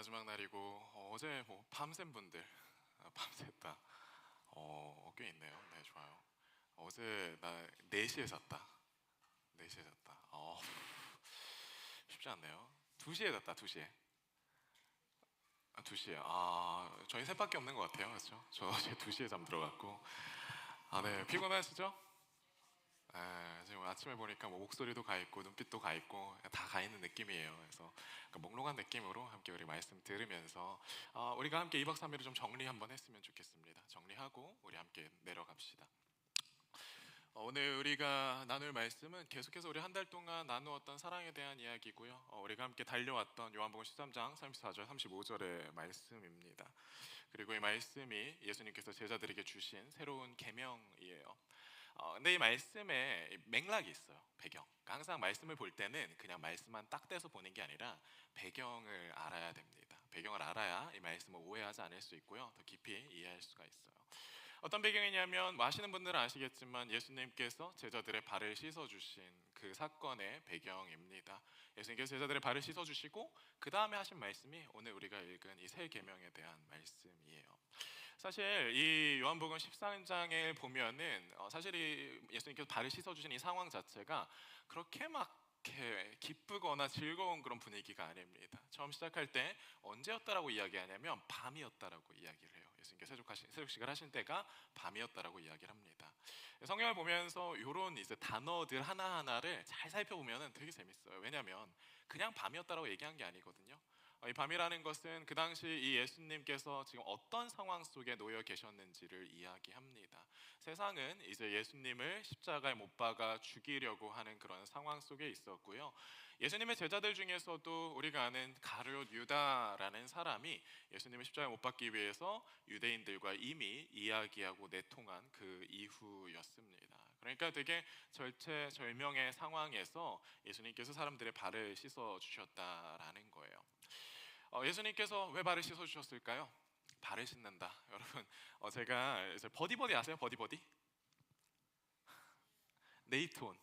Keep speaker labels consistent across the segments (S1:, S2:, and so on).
S1: 마지막 날이고 어제 뭐 밤샘 분들 밤샜다. 꽤 있네요. 네, 좋아요. 어제 나 4시에 잤다. 4시에 잤다. 쉽지 않네요. 2시에 잤다. 2시에. 2시에. 저희 셋밖에 없는 것 같아요. 그렇죠? 저 어제 2시에 잠 들어갔고. 네, 피곤하시죠? 네, 지금 아침에 보니까 뭐 목소리도 가 있고 눈빛도 가 있고 다 가 있는 느낌이에요. 그래서 몽롱한 느낌으로 함께 우리 말씀 들으면서 우리가 함께 2박 3일을 좀 정리 한번 했으면 좋겠습니다. 정리하고 우리 함께 내려갑시다. 오늘 우리가 나눌 말씀은 계속해서 우리 한 달 동안 나누었던 사랑에 대한 이야기고요. 우리가 함께 달려왔던 요한복음 13장 34절 35절의 말씀입니다. 그리고 이 말씀이 예수님께서 제자들에게 주신 새로운 계명이에요. 근데 이 말씀에 맥락이 있어요. 배경. 그러니까 항상 말씀을 볼 때는 그냥 말씀만 딱 떼서 보는 게 아니라 배경을 알아야 됩니다. 배경을 알아야 이 말씀을 오해하지 않을 수 있고요. 더 깊이 이해할 수가 있어요. 어떤 배경이냐면 아시는 분들은 아시겠지만 예수님께서 제자들의 발을 씻어주신 그 사건의 배경입니다. 예수님께서 제자들의 발을 씻어주시고 그 다음에 하신 말씀이 오늘 우리가 읽은 이 세 계명에 대한 말씀이에요. 사실 이 요한복음 13장에 보면은 사실 이 예수님께서 발을 씻어주신 이 상황 자체가 그렇게 막 이렇게 기쁘거나 즐거운 그런 분위기가 아닙니다. 처음 시작할 때 언제였다라고 이야기하냐면 밤이었다라고 이야기를 해요. 예수님께서 세족식을 하신 때가 밤이었다라고 이야기를 합니다. 성경을 보면서 이런 이제 단어들 하나하나를 잘 살펴보면 되게 재밌어요. 왜냐하면 그냥 밤이었다라고 얘기한 게 아니거든요. 이 밤이라는 것은 그 당시 이 예수님께서 지금 어떤 상황 속에 놓여 계셨는지를 이야기합니다. 세상은 이제 예수님을 십자가에 못 박아 죽이려고 하는 그런 상황 속에 있었고요. 예수님의 제자들 중에서도 우리가 아는 가룟 유다라는 사람이 예수님을 십자가에 못 박기 위해서 유대인들과 이미 이야기하고 내통한 그 이후였습니다. 그러니까 되게 절체절명의 상황에서 예수님께서 사람들의 발을 씻어 주셨다라는 거예요. 예수님께서 왜 발을 씻어 주셨을까요? 발을 씻는다. 여러분, 제가 이제 버디버디 아세요? 버디버디? 네이톤.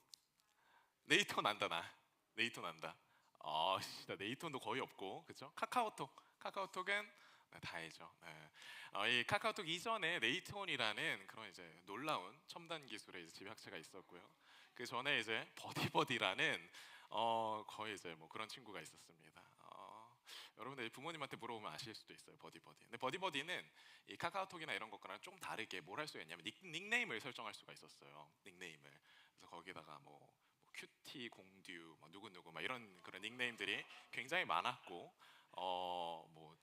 S1: 네이톤 안다 나. 네이톤 안다. 나 네이톤도 거의 없고, 그렇죠? 카카오톡은 네, 다 알죠. 네. 이 카카오톡 이전에 네이톤이라는 그런 이제 놀라운 첨단 기술의 이제 집약체가 있었고요. 그 전에 이제 버디버디라는 거의 이제 뭐 그런 친구가 있었습니다. 여러분들 부모님한테 물어보면 아실 수도 있어요. 버디버디. 근데 버디버디는 이 카카오톡이나 이런 것과는 좀 다르게 뭘 할 수가 있냐면 닉네임을 설정할 수가 있었어요. 닉네임을. 그래서 거기다가 뭐 큐티 공듀 뭐 누구누구 막 이런 그런 닉네임들이 굉장히 많았고 뭐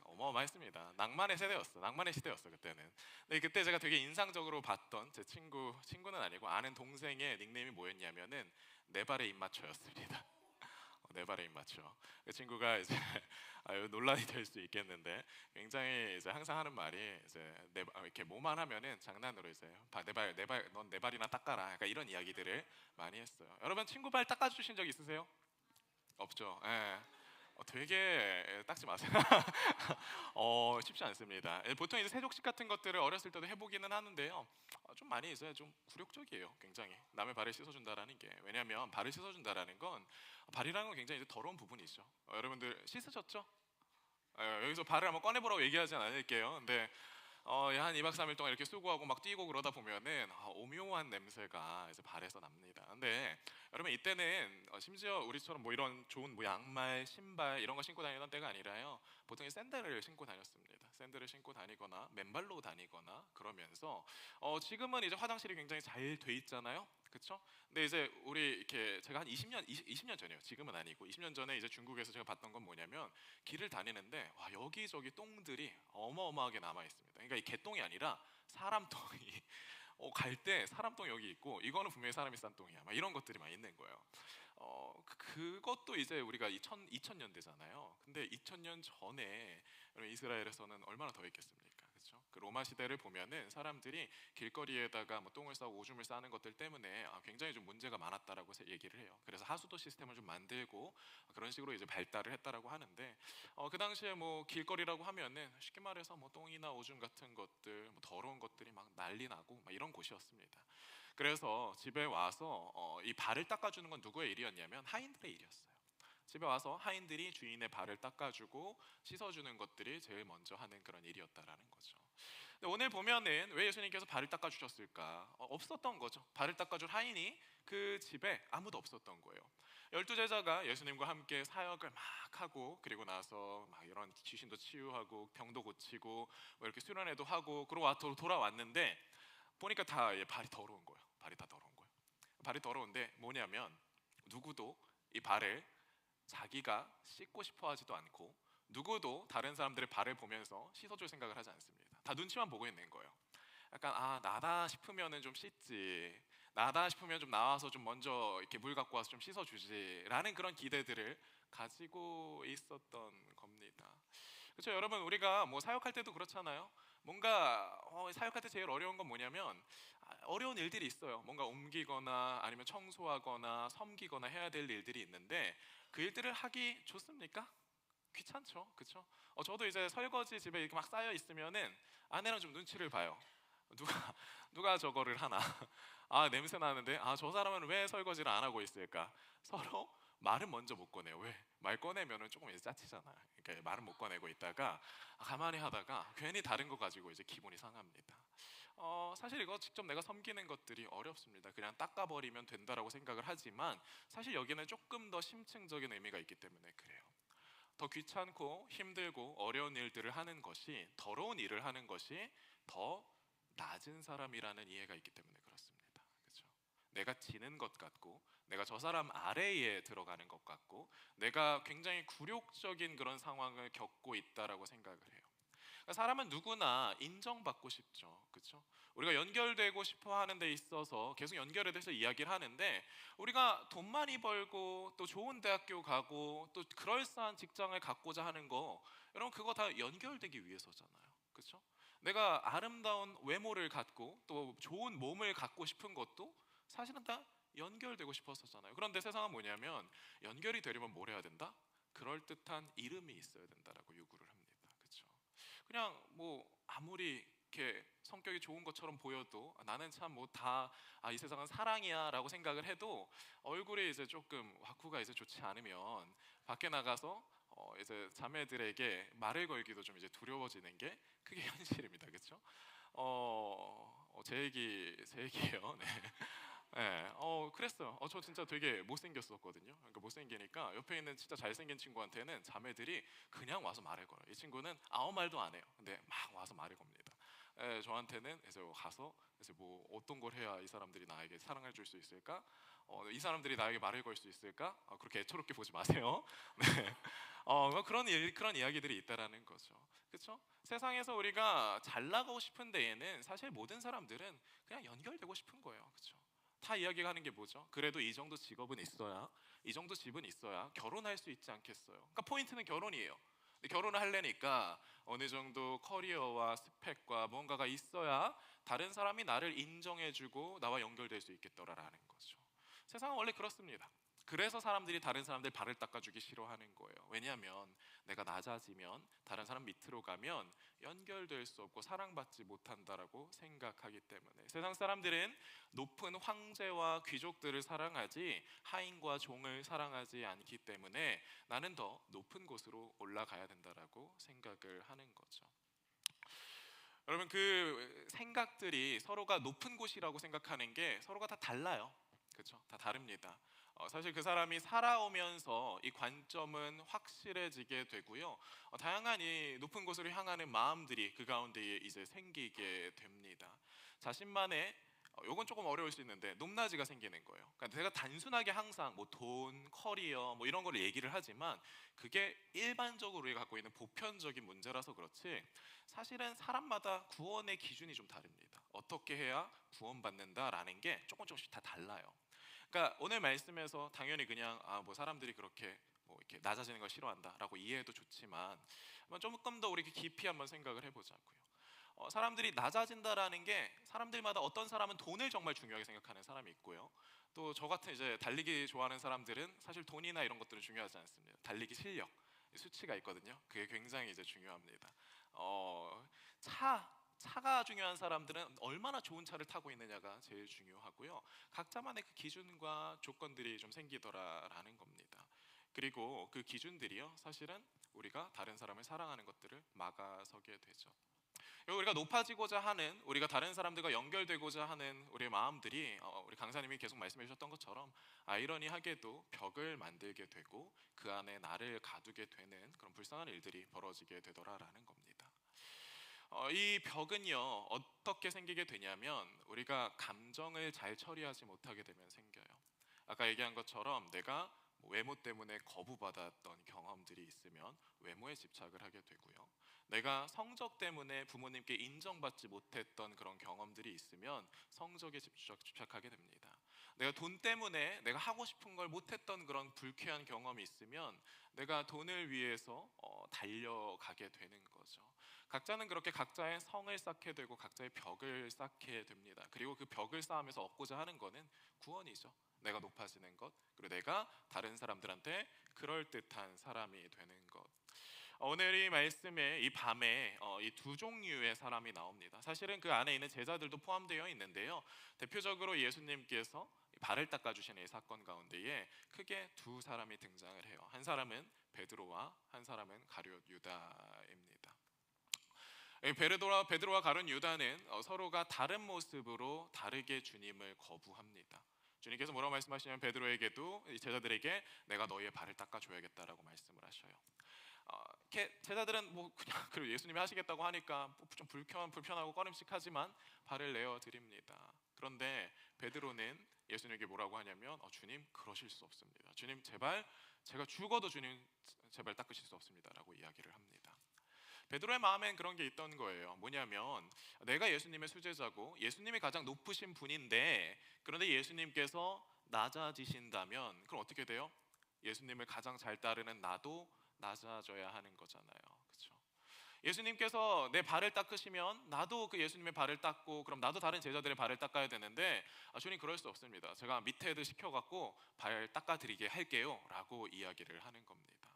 S1: 어마어마했습니다. 낭만의 세대였어. 낭만의 시대였어 그때는. 근데 그때 제가 되게 인상적으로 봤던 제 친구는 아니고 아는 동생의 닉네임이 뭐였냐면은 내 발에 입맞춰였습니다. 내 발에 입맞춰. 그 친구가 이제 논란이 될 수 있겠는데 굉장히 이제 항상 하는 말이 이제 이렇게 뭐만 하면은 장난으로 이제 넌 내 발이나 닦아라. 약간 이런 이야기들을 많이 했어요. 여러분 친구 발 닦아주신 적 있으세요? 없죠. 예. 되게 닦지 마세요. 쉽지 않습니다. 보통 이제 세족식 같은 것들을 어렸을 때도 해보기는 하는데요. 좀 많이 이제 좀 굴욕적이에요. 굉장히 남의 발을 씻어준다라는 게. 왜냐하면 발을 씻어준다라는 건 발이라는 건 굉장히 이제 더러운 부분이죠. 여러분들 씻으셨죠? 여기서 발을 한번 꺼내보라고 얘기하진 않을게요. 근데 한 2박 3일 동안 이렇게 수고하고 막 뛰고 그러다 보면은 오묘한 냄새가 이제 발에서 납니다. 근데 여러분 이때는 심지어 우리처럼 뭐 이런 좋은 뭐 양말, 신발 이런 거 신고 다니던 때가 아니라요. 보통 샌들을 신고 다녔습니다. 샌들을 신고 다니거나 맨발로 다니거나 그러면서 지금은 이제 화장실이 굉장히 잘 돼 있잖아요. 그렇죠? 근데 이제 우리 이렇게 제가 한 20년 전이에요. 지금은 아니고 20년 전에 이제 중국에서 제가 봤던 건 뭐냐면 길을 다니는데 와 여기저기 똥들이 어마어마하게 남아 있습니다. 그러니까 이 개똥이 아니라 사람 똥이 갈 때 사람 똥이 여기 있고 이거는 분명히 사람이 싼 똥이야. 막 이런 것들이 막 있는 거예요. 그것도 이제 우리가 2000년대잖아요. 근데 2000년 전에 이스라엘에서는 얼마나 더 있겠습니까? 그렇죠? 그 로마 시대를 보면은 사람들이 길거리에다가 뭐 똥을 싸고 오줌을 싸는 것들 때문에 굉장히 좀 문제가 많았다라고 얘기를 해요. 그래서 하수도 시스템을 좀 만들고 그런 식으로 이제 발달을 했다라고 하는데 그 당시에 뭐 길거리라고 하면은 쉽게 말해서 뭐 똥이나 오줌 같은 것들, 뭐 더러운 것들이 막 난리 나고 막 이런 곳이었습니다. 그래서 집에 와서 이 발을 닦아주는 건 누구의 일이었냐면 하인들의 일이었어요. 집에 와서 하인들이 주인의 발을 닦아주고 씻어주는 것들이 제일 먼저 하는 그런 일이었다라는 거죠. 근데 오늘 보면은 왜 예수님께서 발을 닦아주셨을까? 없었던 거죠. 발을 닦아줄 하인이 그 집에 아무도 없었던 거예요. 12제자가 예수님과 함께 사역을 막 하고, 그리고 나서 막 이런 귀신도 치유하고 병도 고치고 뭐 이렇게 수련회도 하고 그러고 돌아왔는데 보니까 다 발이 더러운 거예요. 발이 다 더러운 거예요. 발이 더러운데 뭐냐면 누구도 이 발을 자기가 씻고 싶어 하지도 않고, 누구도 다른 사람들의 발을 보면서 씻어줄 생각을 하지 않습니다. 다 눈치만 보고 있는 거예요. 약간 나다 싶으면은 좀 씻지, 나다 싶으면 좀 나와서 좀 먼저 이렇게 물 갖고 와서 좀 씻어주지라는 그런 기대들을 가지고 있었던 겁니다. 그렇죠, 여러분. 우리가 뭐 사역할 때도 그렇잖아요. 뭔가 사역할 때 제일 어려운 건 뭐냐면 어려운 일들이 있어요. 뭔가 옮기거나 아니면 청소하거나 섬기거나 해야 될 일들이 있는데 그 일들을 하기 좋습니까? 귀찮죠, 그렇죠? 저도 이제 설거지 집에 이렇게 막 쌓여 있으면은 아내랑 좀 눈치를 봐요. 누가 누가 저거를 하나? 냄새 나는데 저 사람은 왜 설거지를 안 하고 있을까? 서로 말은 먼저 못 꺼내요. 왜? 말 꺼내면은 조금 이제 짜치잖아요. 그러니까 말은 못 꺼내고 있다가 가만히 하다가 괜히 다른 거 가지고 이제 기분이 상합니다. 사실 이거 직접 내가 섬기는 것들이 어렵습니다. 그냥 닦아버리면 된다라고 생각을 하지만 사실 여기는 조금 더 심층적인 의미가 있기 때문에 그래요. 더 귀찮고 힘들고 어려운 일들을 하는 것이, 더러운 일을 하는 것이 더 낮은 사람이라는 이해가 있기 때문에 그렇습니다. 그렇죠? 내가 지는 것 같고, 내가 저 사람 아래에 들어가는 것 같고, 내가 굉장히 굴욕적인 그런 상황을 겪고 있다라고 생각을 해요. 그러니까 사람은 누구나 인정받고 싶죠, 그렇죠? 우리가 연결되고 싶어 하는 데 있어서 계속 연결에 대해서 이야기를 하는데, 우리가 돈 많이 벌고 또 좋은 대학교 가고 또 그럴싸한 직장을 갖고자 하는 거, 여러분 그거 다 연결되기 위해서잖아요, 그렇죠? 내가 아름다운 외모를 갖고 또 좋은 몸을 갖고 싶은 것도 사실은 다 연결되고 싶었었잖아요. 그런데 세상은 뭐냐면 연결이 되려면 뭘 해야 된다? 그럴듯한 이름이 있어야 된다라고 요구를 합니다. 그렇죠? 그냥 뭐 아무리 이렇게 성격이 좋은 것처럼 보여도 나는 참 뭐 다 이 세상은 사랑이야라고 생각을 해도 얼굴이 이제 조금 화구가 이제 좋지 않으면 밖에 나가서 이제 자매들에게 말을 걸기도 좀 이제 두려워지는 게 그게 현실입니다. 그렇죠? 제 얘기예요. 네. 네, 그랬어요. 저 진짜 되게 못생겼었거든요. 그러니까 못생기니까 옆에 있는 진짜 잘생긴 친구한테는 자매들이 그냥 와서 말을 걸어요. 이 친구는 아무 말도 안 해요. 근데 막 와서 말을 겁니다. 저한테는 이제 가서 이제 뭐 어떤 걸 해야 이 사람들이 나에게 사랑을 줄 수 있을까? 이 사람들이 나에게 말을 걸 수 있을까? 그렇게 애처롭게 보지 마세요. 네. 그런 이야기들이 있다라는 거죠. 그렇죠? 세상에서 우리가 잘 나가고 싶은 데에는 사실 모든 사람들은 그냥 연결되고 싶은 거예요. 그렇죠? 다 이야기하는 게 뭐죠? 그래도 이 정도 직업은 있어야, 이 정도 집은 있어야 결혼할 수 있지 않겠어요? 그러니까 포인트는 결혼이에요. 근데 결혼을 하려니까 어느 정도 커리어와 스펙과 뭔가가 있어야 다른 사람이 나를 인정해주고 나와 연결될 수 있겠더라라는 거죠. 세상은 원래 그렇습니다. 그래서 사람들이 다른 사람들 발을 닦아주기 싫어하는 거예요. 왜냐하면 내가 낮아지면, 다른 사람 밑으로 가면 연결될 수 없고 사랑받지 못한다라고 생각하기 때문에. 세상 사람들은 높은 황제와 귀족들을 사랑하지 하인과 종을 사랑하지 않기 때문에 나는 더 높은 곳으로 올라가야 된다라고 생각을 하는 거죠. 여러분, 그 생각들이 서로가 높은 곳이라고 생각하는 게 서로가 다 달라요. 그렇죠? 다 다릅니다. 사실 그 사람이 살아오면서 이 관점은 확실해지게 되고요. 다양한 이 높은 곳으로 향하는 마음들이 그 가운데 이제 생기게 됩니다. 자신만의 요건 조금 어려울 수 있는데 높낮이가 생기는 거예요. 그러니까 제가 단순하게 항상 뭐 돈, 커리어 뭐 이런 걸 얘기를 하지만 그게 일반적으로 우리가 갖고 있는 보편적인 문제라서 그렇지, 사실은 사람마다 구원의 기준이 좀 다릅니다. 어떻게 해야 구원받는다라는 게 조금씩 다 달라요. 그러니까 오늘 말씀에서 당연히 그냥 뭐 사람들이 그렇게 뭐 이렇게 낮아지는 걸 싫어한다라고 이해해도 좋지만, 한번 조금 더 우리 깊이 한번 생각을 해보자고요. 사람들이 낮아진다라는 게 사람들마다, 어떤 사람은 돈을 정말 중요하게 생각하는 사람이 있고요. 또 저 같은 이제 달리기 좋아하는 사람들은 사실 돈이나 이런 것들은 중요하지 않습니다. 달리기 실력, 수치가 있거든요. 그게 굉장히 이제 중요합니다. 차가 중요한 사람들은 얼마나 좋은 차를 타고 있느냐가 제일 중요하고요. 각자만의 그 기준과 조건들이 좀 생기더라라는 겁니다. 그리고 그 기준들이요, 사실은 우리가 다른 사람을 사랑하는 것들을 막아서게 되죠. 우리가 높아지고자 하는, 우리가 다른 사람들과 연결되고자 하는 우리의 마음들이 우리 강사님이 계속 말씀해 주셨던 것처럼 아이러니하게도 벽을 만들게 되고 그 안에 나를 가두게 되는 그런 불쌍한 일들이 벌어지게 되더라라는 겁니다. 이 벽은요, 어떻게 생기게 되냐면 우리가 감정을 잘 처리하지 못하게 되면 생겨요. 아까 얘기한 것처럼 내가 외모 때문에 거부받았던 경험들이 있으면 외모에 집착을 하게 되고요. 내가 성적 때문에 부모님께 인정받지 못했던 그런 경험들이 있으면 성적에 집착하게 됩니다. 내가 돈 때문에 내가 하고 싶은 걸 못했던 그런 불쾌한 경험이 있으면 내가 돈을 위해서 달려가게 되는 거죠. 각자는 그렇게 각자의 성을 쌓게 되고 각자의 벽을 쌓게 됩니다. 그리고 그 벽을 쌓으면서 얻고자 하는 것은 구원이죠. 내가 높아지는 것, 그리고 내가 다른 사람들한테 그럴듯한 사람이 되는 것. 오늘 이 말씀에 이 밤에 이 두 종류의 사람이 나옵니다. 사실은 그 안에 있는 제자들도 포함되어 있는데요. 대표적으로 예수님께서 발을 닦아주시는 이 사건 가운데에 크게 두 사람이 등장을 해요. 한 사람은 베드로와 한 사람은 가룟 유다입니다. 베드로와 가룟 유다는 서로가 다른 모습으로 다르게 주님을 거부합니다. 주님께서 뭐라고 말씀하시냐면 베드로에게도 제자들에게 내가 너희의 발을 닦아줘야겠다라고 말씀을 하셔요. 제자들은 뭐 그냥 그리고 예수님이 하시겠다고 하니까 좀 불편하고 꺼림칙하지만 발을 내어 드립니다. 그런데 베드로는 예수님에게 뭐라고 하냐면 주님 그러실 수 없습니다. 주님 제발 제가 죽어도 주님 제발 닦으실 수 없습니다라고 이야기를 합니다. 베드로의 마음엔 그런 게 있던 거예요. 뭐냐면 내가 예수님의 수제자고 예수님이 가장 높으신 분인데 그런데 예수님께서 낮아지신다면 그럼 어떻게 돼요? 예수님을 가장 잘 따르는 나도 낮아져야 하는 거잖아요. 그렇죠? 예수님께서 내 발을 닦으시면 나도 그 예수님의 발을 닦고 그럼 나도 다른 제자들의 발을 닦아야 되는데 주님 그럴 수 없습니다. 제가 밑에 애들 시켜갖고 발 닦아드리게 할게요 라고 이야기를 하는 겁니다.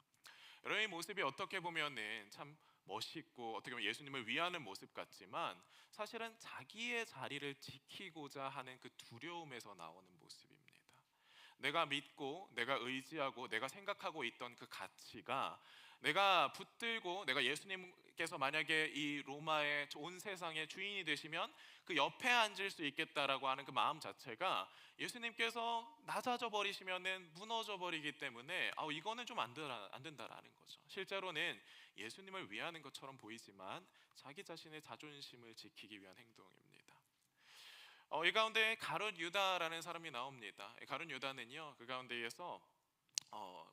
S1: 여러분 이 모습이 어떻게 보면은 참 멋있고 어떻게 보면 예수님을 위하는 모습 같지만 사실은 자기의 자리를 지키고자 하는 그 두려움에서 나오는 모습입니다. 내가 믿고 내가 의지하고 내가 생각하고 있던 그 가치가 내가 붙들고 내가 예수님께서 만약에 이 로마의 온 세상의 주인이 되시면 그 옆에 앉을 수 있겠다라고 하는 그 마음 자체가 예수님께서 낮아져 버리시면은 무너져 버리기 때문에 이거는 좀 안 된다라는 거죠. 실제로는 예수님을 위하는 것처럼 보이지만 자기 자신의 자존심을 지키기 위한 행동입니다. 이 가운데 가룟 유다라는 사람이 나옵니다. 가룟 유다는요 그 가운데에서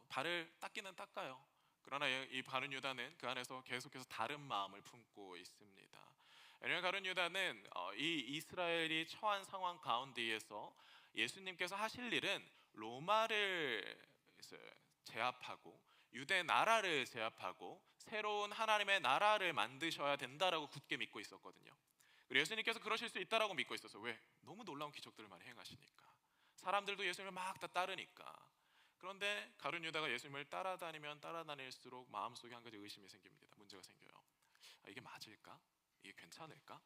S1: 발을 닦기는 닦아요. 그러나 이 가룟 유다는 그 안에서 계속해서 다른 마음을 품고 있습니다. 왜냐하면 가룟 유다는 이 이스라엘이 처한 상황 가운데에서 예수님께서 하실 일은 로마를 제압하고 유대 나라를 제압하고 새로운 하나님의 나라를 만드셔야 된다라고 굳게 믿고 있었거든요. 그리고 예수님께서 그러실 수 있다라고 믿고 있었어요. 왜? 너무 놀라운 기적들을 많이 행하시니까. 사람들도 예수님을 막 다 따르니까. 그런데 가룟 유다가 예수님을 따라다니면 따라다닐수록 마음속에 한 가지 의심이 생깁니다. 문제가 생겨요. 이게 맞을까? 이게 괜찮을까?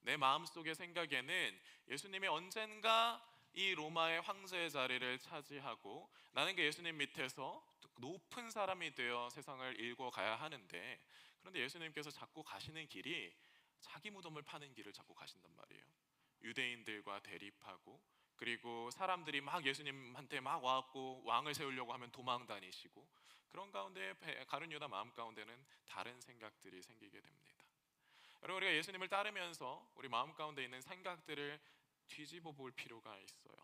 S1: 내 마음속의 생각에는 예수님이 언젠가 이 로마의 황제의 자리를 차지하고 나는 그 예수님 밑에서 높은 사람이 되어 세상을 읽어가야 하는데 그런데 예수님께서 자꾸 가시는 길이 자기 무덤을 파는 길을 자꾸 가신단 말이에요. 유대인들과 대립하고 그리고 사람들이 막 예수님한테 막 와갖고 왕을 세우려고 하면 도망 다니시고 그런 가운데 가룟 유다 마음 가운데는 다른 생각들이 생기게 됩니다. 여러분 우리가 예수님을 따르면서 우리 마음 가운데 있는 생각들을 뒤집어 볼 필요가 있어요.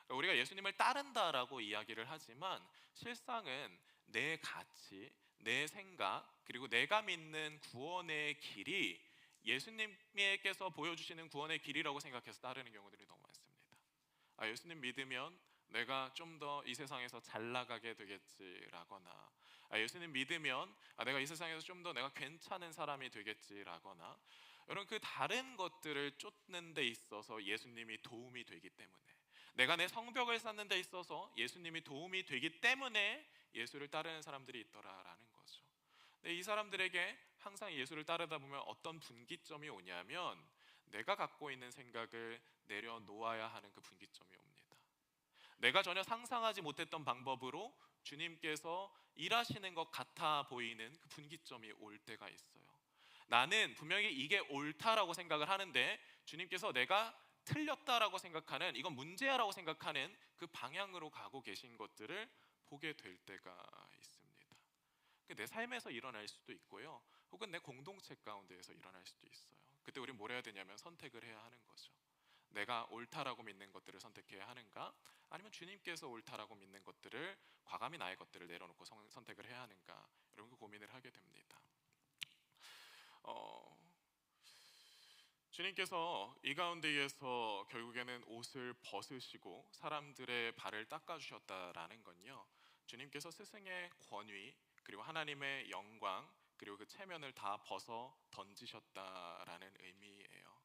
S1: 우리가 예수님을 따른다라고 이야기를 하지만 실상은 내 가치, 내 생각 그리고 내가 믿는 구원의 길이 예수님께서 보여주시는 구원의 길이라고 생각해서 따르는 경우들이 너무 많습니다. 예수님 믿으면 내가 좀 더 이 세상에서 잘 나가게 되겠지라거나 예수님 믿으면 내가 이 세상에서 좀 더 내가 괜찮은 사람이 되겠지라거나 여러분 그 다른 것들을 쫓는 데 있어서 예수님이 도움이 되기 때문에 내가 내 성벽을 쌓는 데 있어서 예수님이 도움이 되기 때문에 예수를 따르는 사람들이 있더라라는 거죠. 근데 이 사람들에게 항상 예수를 따르다 보면 어떤 분기점이 오냐면 내가 갖고 있는 생각을 내려놓아야 하는 그 분기점이 옵니다. 내가 전혀 상상하지 못했던 방법으로 주님께서 일하시는 것 같아 보이는 그 분기점이 올 때가 있어요. 나는 분명히 이게 옳다라고 생각을 하는데 주님께서 내가 틀렸다라고 생각하는, 이건 문제야라고 생각하는 그 방향으로 가고 계신 것들을 보게 될 때가 있습니다. 내 삶에서 일어날 수도 있고요, 혹은 내 공동체 가운데에서 일어날 수도 있어요. 그때 우리 뭘 해야 되냐면 선택을 해야 하는 거죠. 내가 옳다라고 믿는 것들을 선택해야 하는가, 아니면 주님께서 옳다라고 믿는 것들을, 과감히 나의 것들을 내려놓고 선택을 해야 하는가, 이런 그 고민을 하게 됩니다. 주님께서 이 가운데에서 결국에는 옷을 벗으시고 사람들의 발을 닦아주셨다라는 건요, 주님께서 스승의 권위, 그리고 하나님의 영광, 그리고 그 체면을 다 벗어 던지셨다라는 의미예요.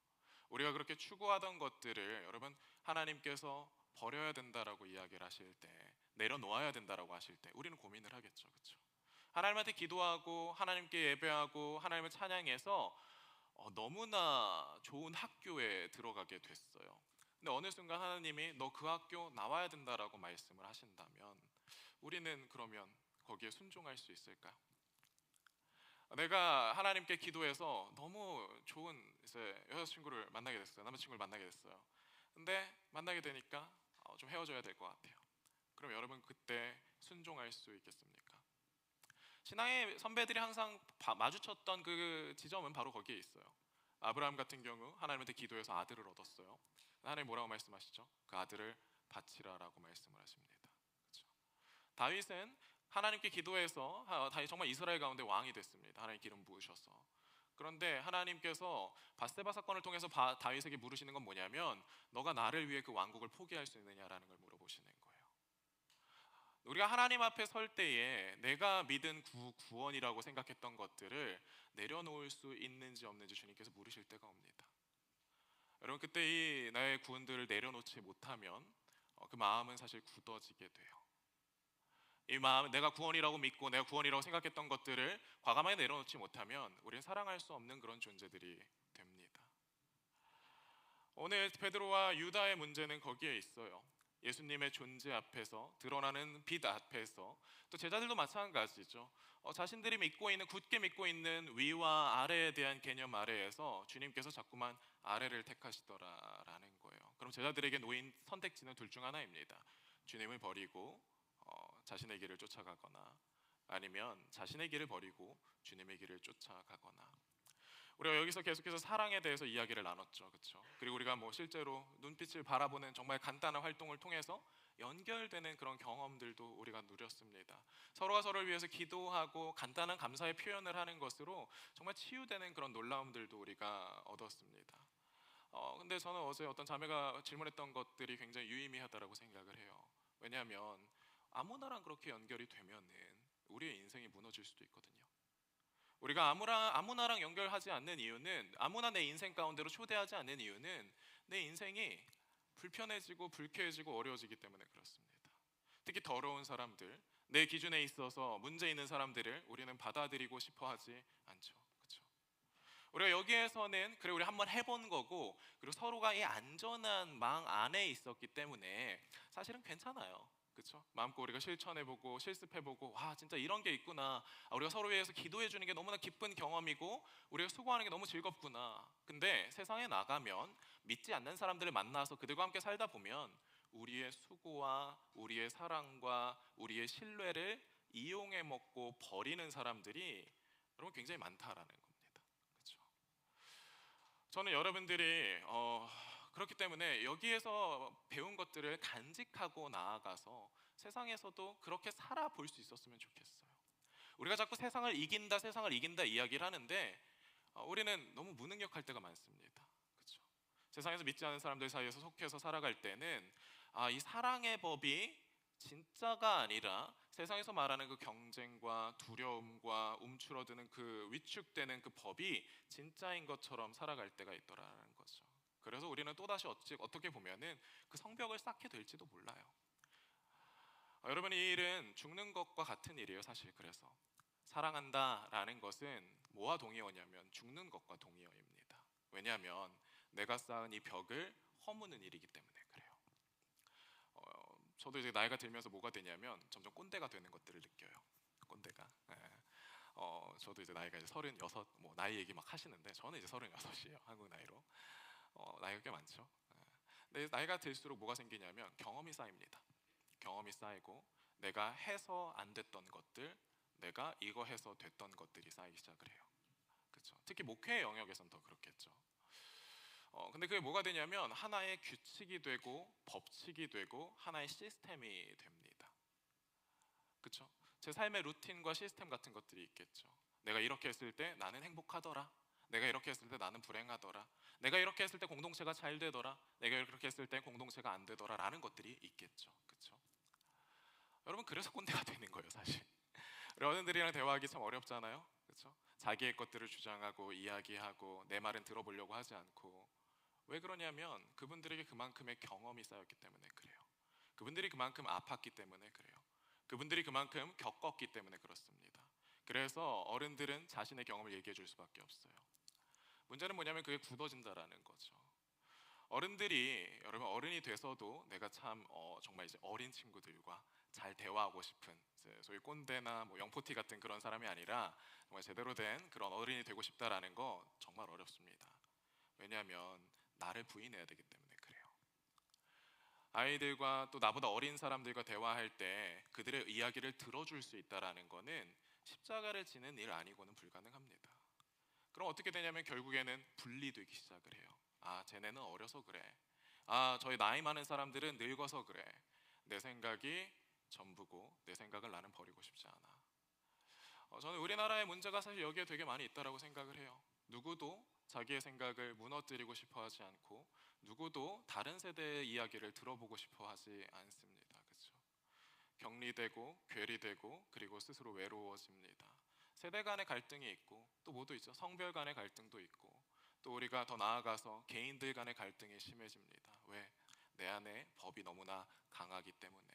S1: 우리가 그렇게 추구하던 것들을 여러분, 하나님께서 버려야 된다라고 이야기를 하실 때, 내려놓아야 된다라고 하실 때 우리는 고민을 하겠죠, 그렇죠? 하나님한테 기도하고 하나님께 예배하고 하나님을 찬양해서 너무나 좋은 학교에 들어가게 됐어요. 근데 어느 순간 하나님이 너 그 학교 나와야 된다라고 말씀을 하신다면 우리는 그러면 거기에 순종할 수 있을까요? 내가 하나님께 기도해서 너무 좋은 이제 여자친구를 만나게 됐어요. 남자친구를 만나게 됐어요. 근데 만나게 되니까 좀 헤어져야 될 것 같아요. 그럼 여러분 그때 순종할 수 있겠습니까? 신앙의 선배들이 항상 마주쳤던 그 지점은 바로 거기에 있어요. 아브라함 같은 경우 하나님한테 기도해서 아들을 얻었어요. 하나님 뭐라고 말씀하시죠? 그 아들을 바치라라고 말씀을 하십니다. 그렇죠? 다윗은 하나님께 기도해서 다윗 정말 이스라엘 가운데 왕이 됐습니다. 하나님 기름 부으셔서. 그런데 하나님께서 바세바 사건을 통해서 다윗에게 물으시는 건 뭐냐면, 너가 나를 위해 그 왕국을 포기할 수 있느냐라는 걸 물어보시는 거예요. 우리가 하나님 앞에 설 때에 내가 믿은 구원이라고 생각했던 것들을 내려놓을 수 있는지 없는지 주님께서 물으실 때가 옵니다. 여러분, 그때 이 나의 구원들을 내려놓지 못하면 그 마음은 사실 굳어지게 돼요. 이 마음, 내가 구원이라고 믿고 내가 구원이라고 생각했던 것들을 과감하게 내려놓지 못하면 우리는 사랑할 수 없는 그런 존재들이 됩니다. 오늘 베드로와 유다의 문제는 거기에 있어요. 예수님의 존재 앞에서, 드러나는 빛 앞에서, 또 제자들도 마찬가지죠. 자신들이 믿고 있는, 굳게 믿고 있는 위와 아래에 대한 개념 아래에서 주님께서 자꾸만 아래를 택하시더라라는 거예요. 그럼 제자들에게 놓인 선택지는 둘 중 하나입니다. 주님을 버리고 자신의 길을 쫓아가거나, 아니면 자신의 길을 버리고 주님의 길을 쫓아가거나. 우리가 여기서 계속해서 사랑에 대해서 이야기를 나눴죠, 그렇죠? 그리고 우리가 뭐 실제로 눈빛을 바라보는 정말 간단한 활동을 통해서 연결되는 그런 경험들도 우리가 누렸습니다. 서로가 서로를 위해서 기도하고 간단한 감사의 표현을 하는 것으로 정말 치유되는 그런 놀라움들도 우리가 얻었습니다. 근데 저는 어제 어떤 자매가 질문했던 것들이 굉장히 유의미하다라고 생각을 해요. 왜냐하면 아무나랑 그렇게 연결이 되면은 우리의 인생이 무너질 수도 있거든요. 우리가 아무나랑 연결하지 않는 이유는, 아무나 내 인생 가운데로 초대하지 않는 이유는 내 인생이 불편해지고 불쾌해지고 어려워지기 때문에 그렇습니다. 특히 더러운 사람들, 내 기준에 있어서 문제 있는 사람들을 우리는 받아들이고 싶어 하지 않죠. 그렇죠? 우리가 여기에서는 그래 우리 한번 해본 거고, 그리고 서로가 이 안전한 망 안에 있었기 때문에 사실은 괜찮아요. 그렇죠? 마음껏 우리가 실천해보고 실습해보고, 와 진짜 이런 게 있구나, 우리가 서로 위해서 기도해주는 게 너무나 기쁜 경험이고 우리가 수고하는 게 너무 즐겁구나. 근데 세상에 나가면 믿지 않는 사람들을 만나서 그들과 함께 살다 보면 우리의 수고와 우리의 사랑과 우리의 신뢰를 이용해 먹고 버리는 사람들이 여러분 굉장히 많다라는 겁니다. 그렇죠? 저는 여러분들이 그렇기 때문에 여기에서 배운 것들을 간직하고 나아가서 세상에서도 그렇게 살아볼 수 있었으면 좋겠어요. 우리가 자꾸 세상을 이긴다, 세상을 이긴다 이야기를 하는데 우리는 너무 무능력할 때가 많습니다. 그렇죠? 세상에서 믿지 않는 사람들 사이에서 속해서 살아갈 때는 이 사랑의 법이 진짜가 아니라 세상에서 말하는 그 경쟁과 두려움과 움츠러드는 그 위축되는 그 법이 진짜인 것처럼 살아갈 때가 있더라는 거죠. 그래서 우리는 또다시 어떻게 보면은 그 성벽을 쌓게 될지도 몰라요. 여러분, 이 일은 죽는 것과 같은 일이에요, 사실. 그래서 사랑한다라는 것은 뭐와 동의어냐면 죽는 것과 동의어입니다. 왜냐하면 내가 쌓은 이 벽을 허무는 일이기 때문에 그래요. 저도 이제 나이가 들면서 뭐가 되냐면 점점 꼰대가 되는 것들을 느껴요. 꼰대가. 예. 저도 이제 나이가 이제 36, 뭐 나이 얘기 막 하시는데 저는 이제 36이에요. 한국 나이로. 나이가 꽤 많죠. 예. 근데 나이가 들수록 뭐가 생기냐면 경험이 쌓입니다. 경험이 쌓이고 내가 해서 안 됐던 것들, 내가 이거 해서 됐던 것들이 쌓이기 시작을 해요. 그렇죠. 특히 목회 영역에선 더 그렇겠죠. 근데 그게 뭐가 되냐면 하나의 규칙이 되고 법칙이 되고 하나의 시스템이 됩니다. 그렇죠? 제 삶의 루틴과 시스템 같은 것들이 있겠죠. 내가 이렇게 했을 때 나는 행복하더라. 내가 이렇게 했을 때 나는 불행하더라. 내가 이렇게 했을 때 공동체가 잘 되더라. 내가 이렇게 했을 때 공동체가 안 되더라라는 것들이 있겠죠. 그렇죠? 여러분 그래서 꼰대가 되는 거예요, 사실. 우리 어른들이랑 대화하기 참 어렵잖아요. 그렇죠? 자기의 것들을 주장하고 이야기하고 내 말은 들어보려고 하지 않고 왜 그러냐면 그분들에게 그만큼의 경험이 쌓였기 때문에 그래요. 그분들이 그만큼 아팠기 때문에 그래요. 그분들이 그만큼 겪었기 때문에 그렇습니다. 그래서 어른들은 자신의 경험을 얘기해 줄 수밖에 없어요. 문제는 뭐냐면 그게 굳어진다라는 거죠. 어른들이 여러분 어른이 돼서도 내가 참 정말 이제 어린 친구들과 잘 대화하고 싶은 소위 꼰대나 뭐 영포티 같은 그런 사람이 아니라 정말 제대로 된 그런 어른이 되고 싶다라는 거 정말 어렵습니다. 왜냐하면 나를 부인해야 되기 때문에 그래요. 아이들과 또 나보다 어린 사람들과 대화할 때 그들의 이야기를 들어줄 수 있다라는 거는 십자가를 지는 일 아니고는 불가능합니다. 그럼 어떻게 되냐면 결국에는 분리되기 시작을 해요. 아, 쟤네는 어려서 그래. 아, 저희 나이 많은 사람들은 늙어서 그래. 내 생각이 전부고 내 생각을 나는 버리고 싶지 않아. 저는 우리나라의 문제가 사실 여기에 되게 많이 있다라고 생각을 해요. 누구도 자기의 생각을 무너뜨리고 싶어 하지 않고 누구도 다른 세대의 이야기를 들어보고 싶어 하지 않습니다. 그렇죠? 격리되고 괴리되고 그리고 스스로 외로워집니다. 세대 간의 갈등이 있고 또 뭐도 있죠. 성별 간의 갈등도 있고 또 우리가 더 나아가서 개인들 간의 갈등이 심해집니다. 왜? 내 안에 법이 너무나 강하기 때문에.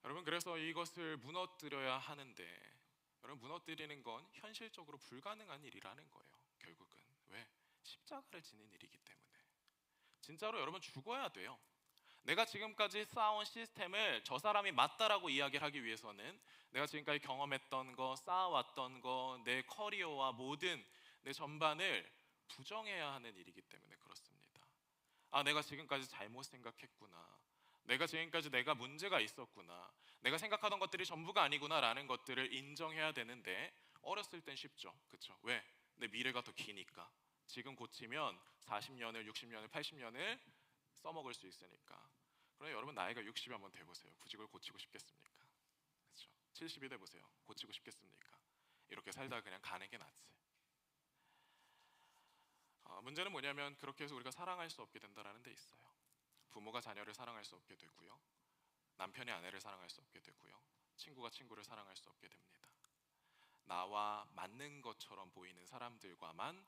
S1: 여러분 그래서 이것을 무너뜨려야 하는데 여러분 무너뜨리는 건 현실적으로 불가능한 일이라는 거예요. 결국은 왜? 십자가를 지는 일이기 때문에. 진짜로 여러분 죽어야 돼요. 내가 지금까지 쌓아온 시스템을 저 사람이 맞다라고 이야기를 하기 위해서는 내가 지금까지 경험했던 거, 쌓아왔던 거, 내 커리어와 모든 내 전반을 부정해야 하는 일이기 때문에 그렇습니다. 아, 내가 지금까지 잘못 생각했구나. 내가 지금까지 내가 문제가 있었구나. 내가 생각하던 것들이 전부가 아니구나라는 것들을 인정해야 되는데 어렸을 땐 쉽죠. 그렇죠? 왜? 내 미래가 더 기니까. 지금 고치면 40년을, 60년을, 80년을 써먹을 수 있으니까. 그럼 여러분 나이가 60이 한번 돼보세요. 굳이 그걸 고치고 싶겠습니까? 그렇죠? 70이 돼보세요. 고치고 싶겠습니까? 이렇게 살다가 그냥 가는 게 낫지. 문제는 뭐냐면 그렇게 해서 우리가 사랑할 수 없게 된다는 데 있어요. 부모가 자녀를 사랑할 수 없게 되고요. 남편이 아내를 사랑할 수 없게 되고요. 친구가 친구를 사랑할 수 없게 됩니다. 나와 맞는 것처럼 보이는 사람들과만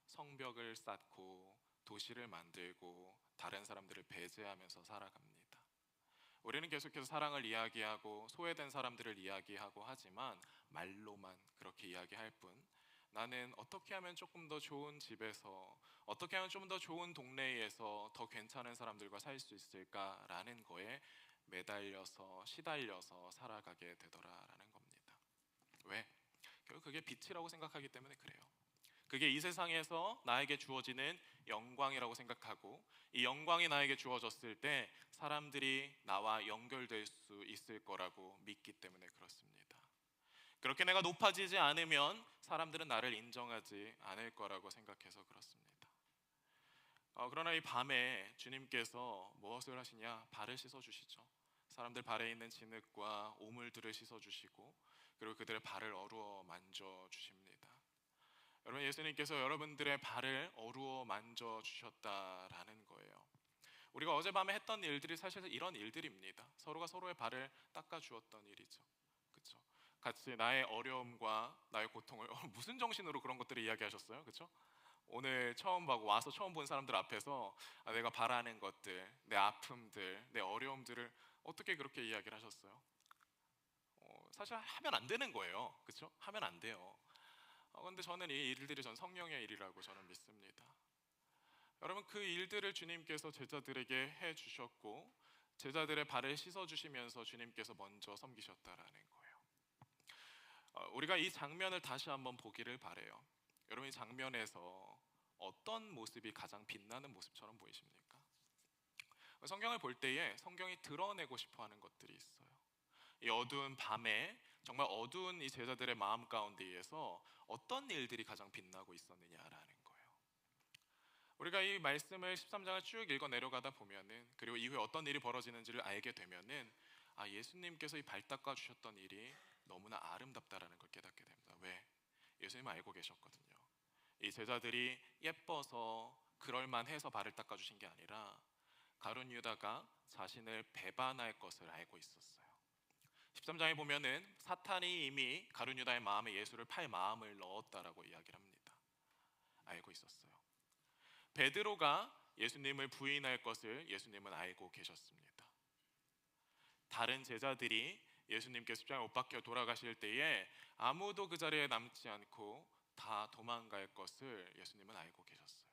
S1: 성벽을 쌓고 도시를 만들고 다른 사람들을 배제하면서 살아갑니다. 우리는 계속해서 사랑을 이야기하고 소외된 사람들을 이야기하고 하지만 말로만 그렇게 이야기할 뿐 나는 어떻게 하면 조금 더 좋은 집에서 어떻게 하면 좀 더 좋은 동네에서 더 괜찮은 사람들과 살 수 있을까라는 거에 매달려서 시달려서 살아가게 되더라라는 겁니다. 왜? 결국 그게 빛이라고 생각하기 때문에 그래요. 그게 이 세상에서 나에게 주어지는 영광이라고 생각하고 이 영광이 나에게 주어졌을 때 사람들이 나와 연결될 수 있을 거라고 믿기 때문에 그렇습니다. 그렇게 내가 높아지지 않으면 사람들은 나를 인정하지 않을 거라고 생각해서 그렇습니다. 그러나 이 밤에 주님께서 무엇을 하시냐? 발을 씻어주시죠. 사람들 발에 있는 진흙과 오물들을 씻어주시고 그리고 그들의 발을 어루어 만져주십니다. 여러분 예수님께서 여러분들의 발을 어루어 만져주셨다라는 거예요. 우리가 어젯밤에 했던 일들이 사실 이런 일들입니다. 서로가 서로의 발을 닦아주었던 일이죠. 그렇죠? 같이 나의 어려움과 나의 고통을 무슨 정신으로 그런 것들을 이야기하셨어요? 그렇죠? 오늘 처음 보고 와서 처음 본 사람들 앞에서 내가 바라는 것들, 내 아픔들, 내 어려움들을 어떻게 그렇게 이야기를 하셨어요? 사실 하면 안 되는 거예요. 그렇죠? 하면 안 돼요. 그런데 저는 이 일들이 전 성령의 일이라고 저는 믿습니다. 여러분 그 일들을 주님께서 제자들에게 해주셨고 제자들의 발을 씻어 주시면서 주님께서 먼저 섬기셨다라는 거예요. 우리가 이 장면을 다시 한번 보기를 바래요. 여러분, 이 장면에서 어떤 모습이 가장 빛나는 모습처럼 보이십니까? 성경을 볼 때에 성경이 드러내고 싶어 하는 것들이 있어요. 이 어두운 밤에 정말 어두운 이 제자들의 마음 가운데에서 어떤 일들이 가장 빛나고 있었느냐라는 거예요. 우리가 이 말씀을 13장을 쭉 읽어 내려가다 보면은, 그리고 이후에 어떤 일이 벌어지는지를 알게 되면은, 예수님께서 이 발 닦아 주셨던 일이 너무나 아름답다라는 걸 깨닫게 됩니다. 왜? 예수님은 알고 계셨거든요. 이 제자들이 예뻐서 그럴만해서 발을 닦아 주신 게 아니라 가룟 유다가 자신을 배반할 것을 알고 있었어요. 13장에 보면은 사탄이 이미 가룟 유다의 마음에 예수를 팔 마음을 넣었다라고 이야기를 합니다. 알고 있었어요. 베드로가 예수님을 부인할 것을 예수님은 알고 계셨습니다. 다른 제자들이 예수님께서 십자가에 못 박혀 돌아가실 때에 아무도 그 자리에 남지 않고 다 도망갈 것을 예수님은 알고 계셨어요.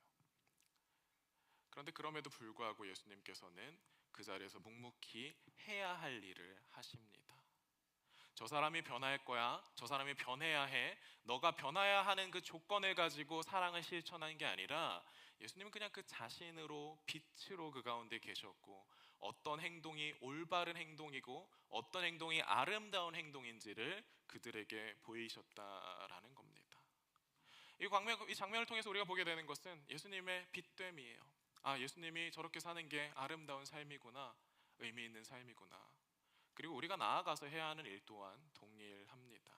S1: 그런데 그럼에도 불구하고 예수님께서는 그 자리에서 묵묵히 해야 할 일을 하십니다. 저 사람이 변할 거야, 저 사람이 변해야 해, 너가 변해야 하는 그 조건을 가지고 사랑을 실천하는 게 아니라 예수님은 그냥 그 자신으로 빛으로 그 가운데 계셨고, 어떤 행동이 올바른 행동이고 어떤 행동이 아름다운 행동인지를 그들에게 보이셨다라는 겁니다. 이 장면을 통해서 우리가 보게 되는 것은 예수님의 빛됨이에요. 예수님이 저렇게 사는 게 아름다운 삶이구나, 의미 있는 삶이구나. 그리고 우리가 나아가서 해야 하는 일 또한 동일합니다.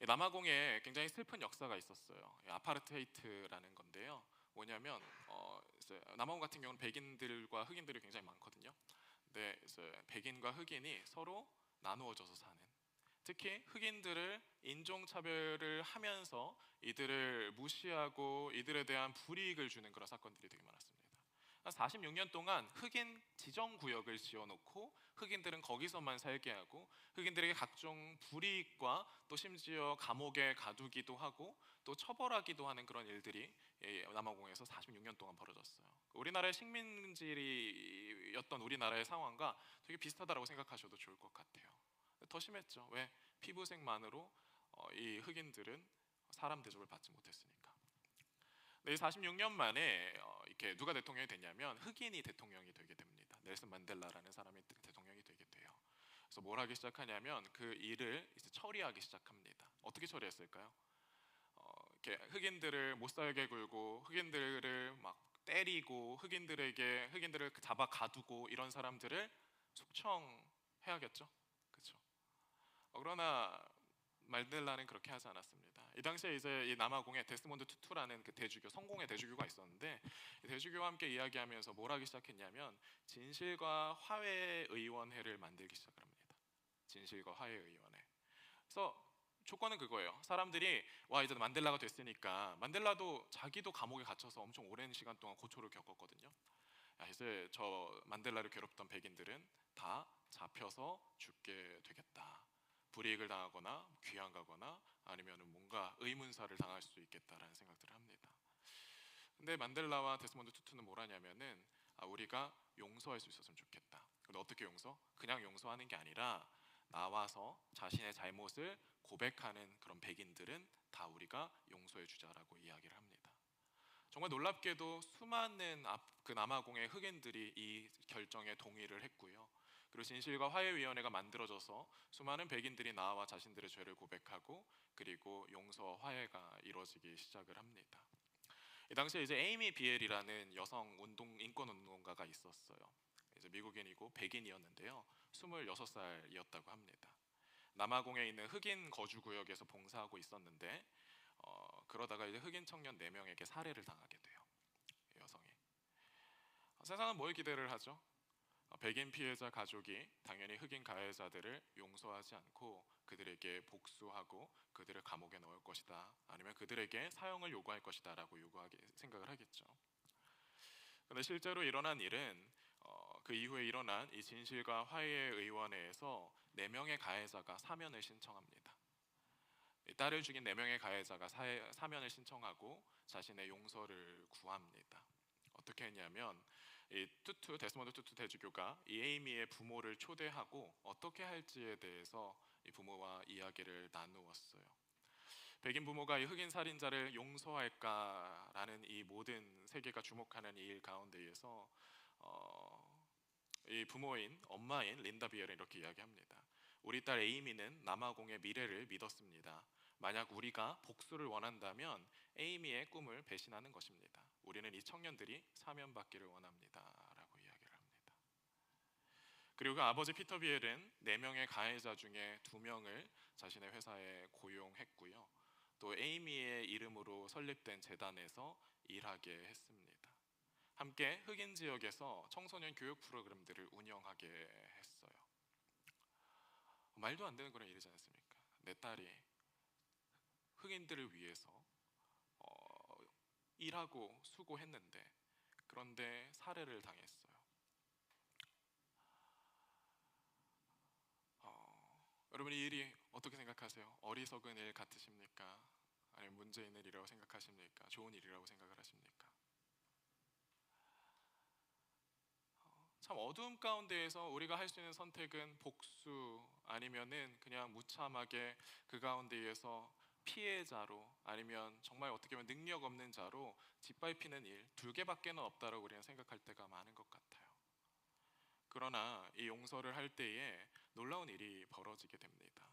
S1: 남아공에 굉장히 슬픈 역사가 있었어요. 아파르테이트라는 건데요. 뭐냐면 이제 남아공 같은 경우는 백인들과 흑인들이 굉장히 많거든요. 근데 이제 백인과 흑인이 서로 나누어져서 사는, 특히 흑인들을 인종차별을 하면서 이들을 무시하고 이들에 대한 불이익을 주는 그런 사건들이 되게 많았습니다. 46년 동안 흑인 지정구역을 지어놓고 흑인들은 거기서만 살게 하고 흑인들에게 각종 불이익과 또 심지어 감옥에 가두기도 하고 또 처벌하기도 하는 그런 일들이 남아공에서 46년 동안 벌어졌어요. 우리나라의 식민지였던 우리나라의 상황과 되게 비슷하다고 생각하셔도 좋을 것 같아요. 더 심했죠. 왜? 피부색만으로 이 흑인들은 사람 대접을 받지 못했으니까. 이 46년 만에 이렇게 누가 대통령이 됐냐면 흑인이 대통령이 되게 됩니다. 넬슨 만델라라는 사람이 대통령이 되게 돼요. 그래서 뭘 하기 시작하냐면 그 일을 이제 처리하기 시작합니다. 어떻게 처리했을까요? 이렇게 흑인들을 못 살게 굴고 흑인들을 막 때리고 흑인들을 잡아 가두고 이런 사람들을 숙청해야겠죠. 그렇죠. 그러나 만델라는 그렇게 하지 않았습니다. 이 당시에 이제 이 남아공에 데스몬드 투투라는 그 대주교, 성공의 대주교가 있었는데, 이 대주교와 함께 이야기하면서 뭘 하기 시작했냐면 진실과 화해 의원회를 만들기 시작을 합니다. 진실과 화해 의원회. 그래서 조건은 그거예요. 사람들이 이제 만델라가 됐으니까, 만델라도 자기도 감옥에 갇혀서 엄청 오랜 시간 동안 고초를 겪었거든요. 이제 저 만델라를 괴롭던 백인들은 다 잡혀서 죽게 되겠다. 불이익을 당하거나 귀양 가거나 아니면 뭔가 의문사를 당할 수 있겠다라는 생각들을 합니다. 근데 만델라와 데스몬드 투투는 뭘 하냐면은 우리가 용서할 수 있었으면 좋겠다. 근데 어떻게 용서? 그냥 용서하는 게 아니라 나와서 자신의 잘못을 고백하는 그런 백인들은 다 우리가 용서해 주자라고 이야기를 합니다. 정말 놀랍게도 수많은 그 남아공의 흑인들이 이 결정에 동의를 했고요. 그리고 진실과 화해위원회가 만들어져서 수많은 백인들이 나와 자신들의 죄를 고백하고 그리고 용서 화해가 이루어지기 시작을 합니다. 이 당시에 이제 에이미 비엘이라는 여성 인권 운동가가 있었어요. 이제 미국인이고 백인이었는데요. 26살이었다고 합니다. 남아공에 있는 흑인 거주 구역에서 봉사하고 있었는데 그러다가 이제 흑인 청년 4명에게 살해를 당하게 돼요. 여성이. 세상은 뭘 기대를 하죠? 백인 피해자 가족이 당연히 흑인 가해자들을 용서하지 않고 그들에게 복수하고 그들을 감옥에 넣을 것이다, 아니면 그들에게 사형을 요구할 것이다라고 생각을 하겠죠. 그런데 실제로 일어난 일은 그 이후에 일어난 이 진실과 화해 의원회에서 4명의 가해자가 사면을 신청합니다. 딸을 죽인 4명의 가해자가 사면을 신청하고 자신의 용서를 구합니다. 어떻게 했냐면 이 데스몬드 투투 대주교가 이 에이미의 부모를 초대하고 어떻게 할지에 대해서 이 부모와 이야기를 나누었어요. 백인 부모가 이 흑인 살인자를 용서할까라는 이 모든 세계가 주목하는 이 일 가운데에서 이 부모인 엄마인 린다 비엘은 이렇게 이야기합니다. 우리 딸 에이미는 남아공의 미래를 믿었습니다. 만약 우리가 복수를 원한다면 에이미의 꿈을 배신하는 것입니다. 우리는 이 청년들이 사면받기를 원합니다 라고 이야기를 합니다. 그리고 그 아버지 피터 비엘은 4명의 가해자 중에 2명을 자신의 회사에 고용했고요. 또 에이미의 이름으로 설립된 재단에서 일하게 했습니다. 함께 흑인 지역에서 청소년 교육 프로그램들을 운영하게 했어요. 말도 안 되는 그런 일이지 않습니까? 내 딸이 흑인들을 위해서 일하고 수고했는데 그런데 살해를 당했어요. 여러분 이 일이 어떻게 생각하세요? 어리석은 일 같으십니까? 아니면 문제 있는 일이라고 생각하십니까? 좋은 일이라고 생각을 하십니까? 참 어두움 가운데에서 우리가 할 수 있는 선택은 복수 아니면은 그냥 무참하게 그 가운데에서 피해자로 아니면 정말 어떻게 보면 능력 없는 자로 짓밟히는 일 2개밖에는 없다라고 우리는 생각할 때가 많은 것 같아요. 그러나 이 용서를 할 때에 놀라운 일이 벌어지게 됩니다.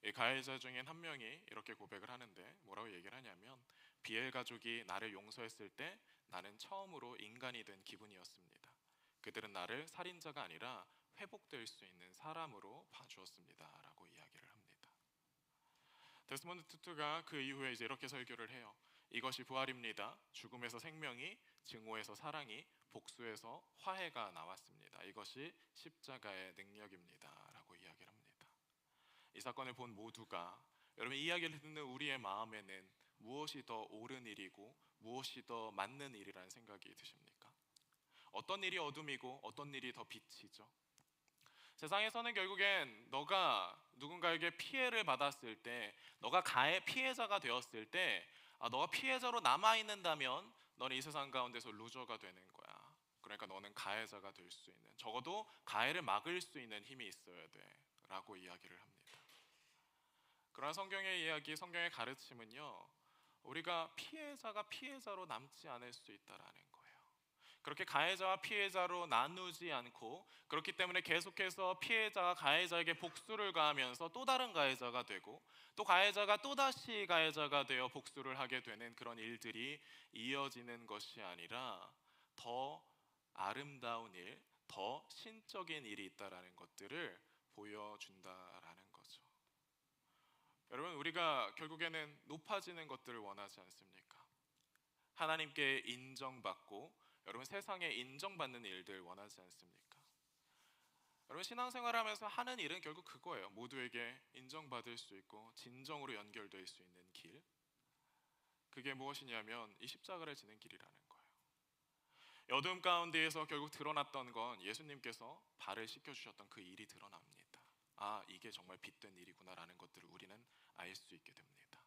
S1: 이 가해자 중엔 한 명이 이렇게 고백을 하는데 뭐라고 얘기를 하냐면 비엘 가족이 나를 용서했을 때 나는 처음으로 인간이 된 기분이었습니다. 그들은 나를 살인자가 아니라 회복될 수 있는 사람으로 봐주었습니다 라고 이야기를 합니다. 데스몬드 투투가 그 이후에 이제 이렇게 설교를 해요. 이것이 부활입니다. 죽음에서 생명이, 증오에서 사랑이, 복수에서 화해가 나왔습니다. 이것이 십자가의 능력입니다 라고 이야기를 합니다. 이 사건을 본 모두가 여러분 이 이야기를 듣는 우리의 마음에는 무엇이 더 옳은 일이고 무엇이 더 맞는 일이라는 생각이 드십니까? 어떤 일이 어둠이고 어떤 일이 더 빛이죠? 세상에서는 결국엔 너가 누군가에게 피해를 받았을 때, 너가 피해자가 되었을 때, 너가 피해자로 남아있는다면 너는 이 세상 가운데서 루저가 되는 거야. 그러니까 너는 가해자가 될 수 있는, 적어도 가해를 막을 수 있는 힘이 있어야 돼 라고 이야기를 합니다. 그러나 성경의 이야기, 성경의 가르침은요, 우리가 피해자가 피해자로 남지 않을 수 있다라는 거예요. 그렇게 가해자와 피해자로 나누지 않고 그렇기 때문에 계속해서 피해자가 가해자에게 복수를 가하면서 또 다른 가해자가 되고 또 가해자가 또다시 가해자가 되어 복수를 하게 되는 그런 일들이 이어지는 것이 아니라 더 아름다운 일, 더 신적인 일이 있다라는 것들을 보여준다라는 거죠. 여러분 우리가 결국에는 높아지는 것들을 원하지 않습니까? 하나님께 인정받고 여러분 세상에 인정받는 일들 원하지 않습니까? 여러분 신앙생활하면서 하는 일은 결국 그거예요. 모두에게 인정받을 수 있고 진정으로 연결될 수 있는 길. 그게 무엇이냐면 이 십자가를 지는 길이라는 거예요. 어둠 가운데에서 결국 드러났던 건 예수님께서 발을 씻겨주셨던 그 일이 드러납니다. 아, 이게 정말 빛된 일이구나라는 것들을 우리는 알 수 있게 됩니다.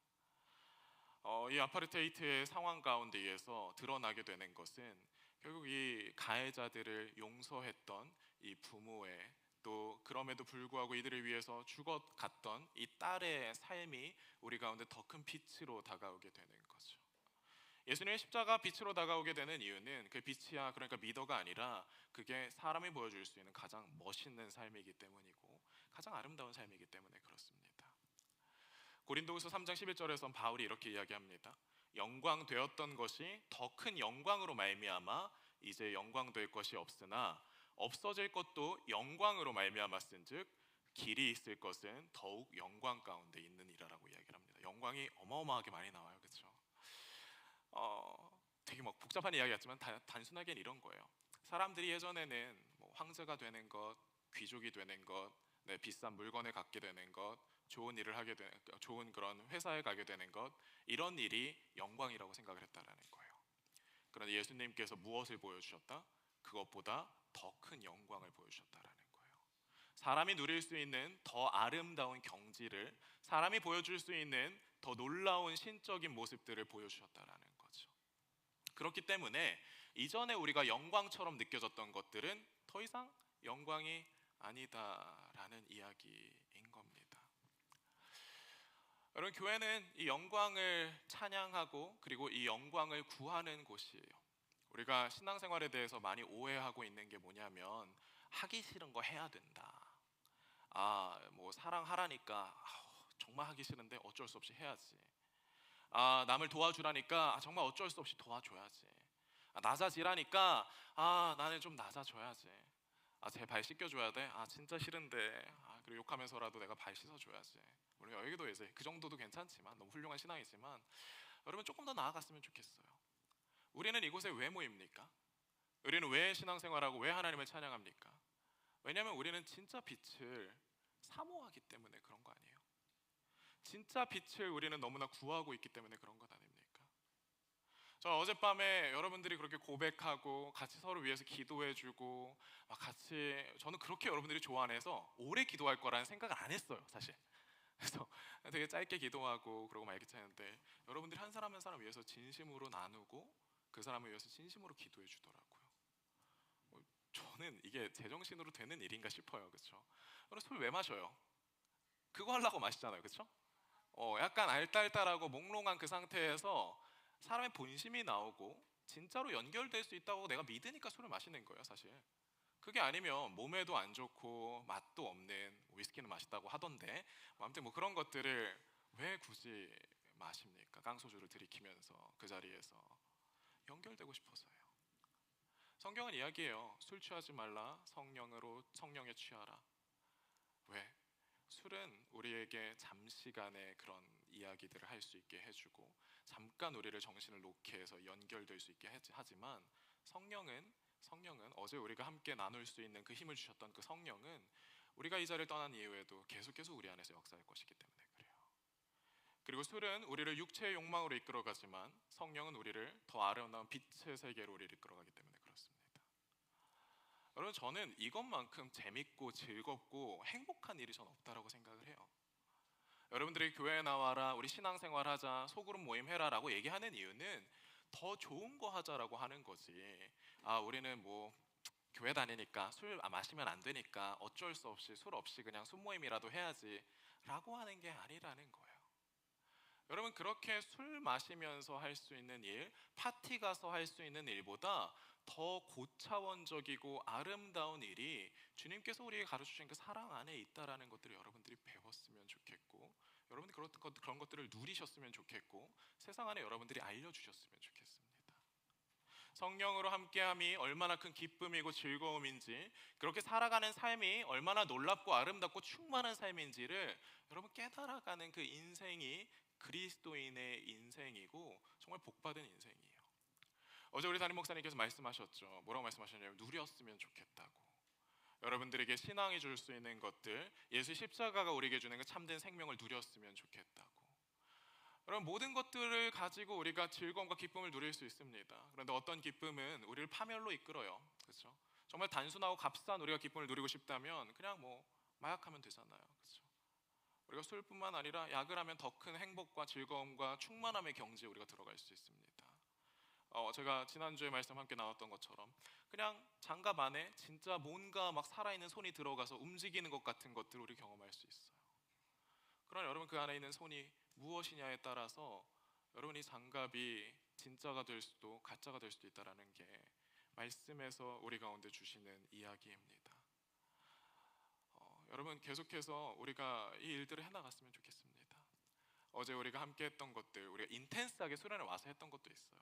S1: 이 아파르테이트의 상황 가운데에서 드러나게 되는 것은 결국 이 가해자들을 용서했던 이 부모의 또 그럼에도 불구하고 이들을 위해서 죽어갔던 이 딸의 삶이 우리 가운데 더 큰 빛으로 다가오게 되는 거죠. 예수님의 십자가 빛으로 다가오게 되는 이유는 그 빛이야 그러니까 미더가 아니라 그게 사람이 보여줄 수 있는 가장 멋있는 삶이기 때문이고 가장 아름다운 삶이기 때문에 그렇습니다. 고린도후서 3장 11절에선 바울이 이렇게 이야기합니다. 영광 되었던 것이 더 큰 영광으로 말미암아 이제 영광 될 것이 없으나 없어질 것도 영광으로 말미암았은즉 길이 있을 것은 더욱 영광 가운데 있느니라라고 이야기를 합니다. 영광이 어마어마하게 많이 나와요, 그렇죠? 되게 막 복잡한 이야기 같지만 단순하게는 이런 거예요. 사람들이 예전에는 뭐 황제가 되는 것, 귀족이 되는 것, 비싼 물건을 갖게 되는 것, 좋은 일을 하게 되는, 좋은 그런 회사에 가게 되는 것, 이런 일이 영광이라고 생각을 했다라는 거예요. 그런데 예수님께서 무엇을 보여주셨다? 그것보다 더 큰 영광을 보여주셨다라는 거예요. 사람이 누릴 수 있는 더 아름다운 경지를, 사람이 보여줄 수 있는 더 놀라운 신적인 모습들을 보여주셨다라는 거죠. 그렇기 때문에 이전에 우리가 영광처럼 느껴졌던 것들은 더 이상 영광이 아니다라는 이야기인 겁니다. 여러분, 교회는 이 영광을 찬양하고 그리고 이 영광을 구하는 곳이에요. 우리가 신앙생활에 대해서 많이 오해하고 있는 게 뭐냐면, 하기 싫은 거 해야 된다. 뭐 사랑하라니까 정말 하기 싫은데 어쩔 수 없이 해야지. 남을 도와주라니까 정말 어쩔 수 없이 도와줘야지. 낮아지라니까 나는 좀 낮아져야지. 제 발 씻겨줘야 돼. 진짜 싫은데. 그리고 욕하면서라도 내가 발 씻어줘야지. 물론 여기도 이제 그 정도도 괜찮지만, 너무 훌륭한 신앙이지만, 여러분 조금 더 나아갔으면 좋겠어요. 우리는 이곳에 왜 모입니까? 우리는 왜 신앙생활하고 왜 하나님을 찬양합니까? 왜냐하면 우리는 진짜 빛을 사모하기 때문에 그런 거 아니에요? 진짜 빛을 우리는 너무나 구하고 있기 때문에 그런 것 아닙니까? 저 어젯밤에 여러분들이 그렇게 고백하고 같이 서로 위해서 기도해주고 같이, 저는 그렇게 여러분들이 좋아해서 오래 기도할 거라는 생각을 안 했어요, 사실. 그래서 되게 짧게 기도하고 그러고 막 이렇게 하는데, 여러분들이 한 사람 한 사람 위해서 진심으로 나누고 그 사람을 위해서 진심으로 기도해 주더라고요. 저는 이게 제정신으로 되는 일인가 싶어요. 그렇죠? 여러분, 술 왜 마셔요? 그거 하려고 마시잖아요. 그렇죠? 약간 알딸딸하고 몽롱한 그 상태에서 사람의 본심이 나오고 진짜로 연결될 수 있다고 내가 믿으니까 술을 마시는 거예요, 사실. 그게 아니면 몸에도 안 좋고 맛도 없는, 위스키는 맛있다고 하던데, 아무튼 뭐 그런 것들을 왜 굳이 마십니까? 깡소주를 들이키면서 그 자리에서 연결되고 싶어서요. 성경은 이야기해요. 술 취하지 말라. 성령에 취하라. 왜? 술은 우리에게 잠시간의 그런 이야기들을 할 수 있게 해주고 잠깐 우리를 정신을 놓게 해서 연결될 수 있게 하지만, 성령은 어제 우리가 함께 나눌 수 있는 그 힘을 주셨던 그 성령은 우리가 이 자리를 떠난 이후에도 계속 우리 안에서 역사할 것이기 때문에 그래요. 그리고 술은 우리를 육체의 욕망으로 이끌어가지만 성령은 우리를 더 아름다운 빛의 세계로 우리를 이끌어가기 때문에 그렇습니다. 여러분, 저는 이것만큼 재밌고 즐겁고 행복한 일이 전 없다라고 생각을 해요. 여러분들이 교회에 나와라, 우리 신앙생활 하자, 소그룹 모임 해라라고 얘기하는 이유는 더 좋은 거 하자라고 하는 거지. 우리는 뭐 교회 다니니까 술 마시면 안 되니까 어쩔 수 없이 술 없이 그냥 술모임이라도 해야지 라고 하는 게 아니라는 거예요. 여러분, 그렇게 술 마시면서 할 수 있는 일, 파티 가서 할 수 있는 일보다 더 고차원적이고 아름다운 일이 주님께서 우리에게 가르쳐주신 그 사랑 안에 있다라는 것들을 여러분들이 배웠으면 좋겠고, 여러분들이 그런 것들을 누리셨으면 좋겠고, 세상 안에 여러분들이 알려주셨으면 좋겠습니다. 성령으로 함께함이 얼마나 큰 기쁨이고 즐거움인지, 그렇게 살아가는 삶이 얼마나 놀랍고 아름답고 충만한 삶인지를 여러분 깨달아가는 그 인생이 그리스도인의 인생이고 정말 복받은 인생이에요. 어제 우리 담임 목사님께서 말씀하셨죠. 뭐라고 말씀하셨냐면, 누렸으면 좋겠다고. 여러분들에게 신앙이 줄 수 있는 것들, 예수 십자가가 우리에게 주는 그 참된 생명을 누렸으면 좋겠다고. 여러분, 모든 것들을 가지고 우리가 즐거움과 기쁨을 누릴 수 있습니다. 그런데 어떤 기쁨은 우리를 파멸로 이끌어요. 그렇죠? 정말 단순하고 값싼 우리가 기쁨을 누리고 싶다면 그냥 뭐 마약하면 되잖아요. 그렇죠? 우리가 술뿐만 아니라 약을 하면 더 큰 행복과 즐거움과 충만함의 경지에 우리가 들어갈 수 있습니다. 제가 지난주에 말씀 함께 나눴던 것처럼 그냥 장갑 안에 진짜 뭔가 막 살아있는 손이 들어가서 움직이는 것 같은 것들을 우리 경험할 수 있어요. 그러나 여러분, 그 안에 있는 손이 무엇이냐에 따라서 여러분이 장갑이 진짜가 될 수도 가짜가 될 수도 있다는 게 말씀에서 우리 가운데 주시는 이야기입니다. 여러분, 계속해서 우리가 이 일들을 해나갔으면 좋겠습니다. 어제 우리가 함께 했던 것들, 우리가 인텐스하게 수련회 와서 했던 것도 있어요.